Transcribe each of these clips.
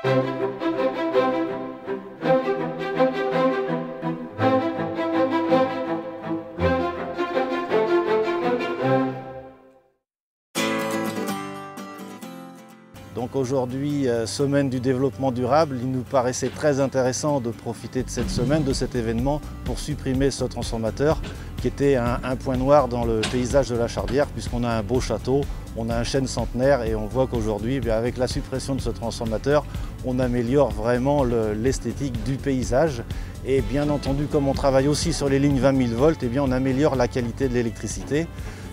Donc aujourd'hui, semaine du développement durable, il nous paraissait très intéressant de profiter de cette semaine, de cet événement, pour supprimer ce transformateur qui était un point noir dans le paysage de la Chardière, puisqu'on a un beau château, on a un chêne centenaire et on voit qu'aujourd'hui, avec la suppression de ce transformateur, on améliore vraiment l'esthétique du paysage. Et bien entendu, comme on travaille aussi sur les lignes 20 000 volts, on améliore la qualité de l'électricité,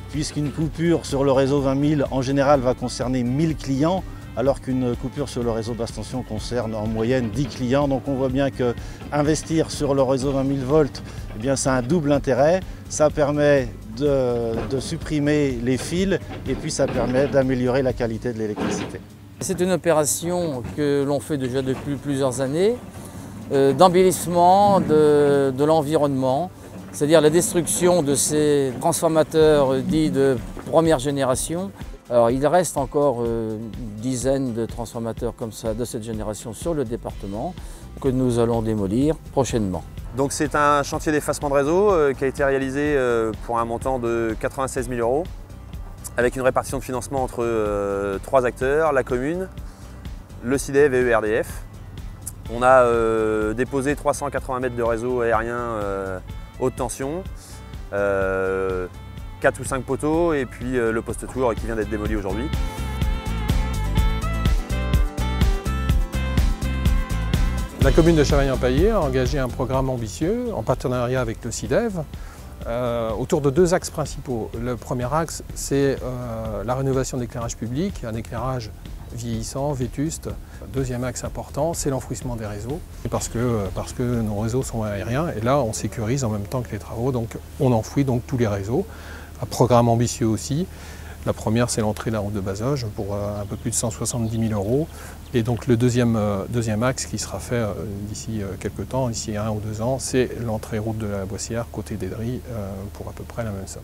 puisqu'une coupure sur le réseau 20 000 en général va concerner 1000 clients, alors qu'une coupure sur le réseau basse tension concerne en moyenne 10 clients. Donc on voit bien qu'investir sur le réseau 20 000 volts, ça a un double intérêt. Ça permet de supprimer les fils et puis ça permet d'améliorer la qualité de l'électricité. C'est une opération que l'on fait déjà depuis plusieurs années, d'embellissement de l'environnement, c'est-à-dire la destruction de ces transformateurs dits de première génération. Alors, il reste encore une dizaine de transformateurs comme ça de cette génération sur le département que nous allons démolir prochainement. Donc c'est un chantier d'effacement de réseau qui a été réalisé pour un montant de 96 000 € avec une répartition de financement entre 3 acteurs, la commune, le SIDEV et ERDF. On a déposé 380 mètres de réseau aérien haute tension, 4 ou 5 poteaux et puis le poste tour qui vient d'être démoli aujourd'hui. La commune de Chavaillan-Paillé a engagé un programme ambitieux en partenariat avec le SIDEV autour de 2 axes principaux. Le premier axe, c'est la rénovation de l'éclairage public, un éclairage vieillissant, vétuste. Deuxième axe important, c'est l'enfouissement des réseaux, parce que nos réseaux sont aériens et là on sécurise en même temps que les travaux, donc on enfouit donc tous les réseaux. Un programme ambitieux aussi. La première, c'est l'entrée de la route de Bazoges pour un peu plus de 170 000 €. Et donc le deuxième axe qui sera fait d'ici quelques temps, d'ici 1 ou 2 ans, c'est l'entrée route de la Boissière, côté d'Edry, pour à peu près la même somme.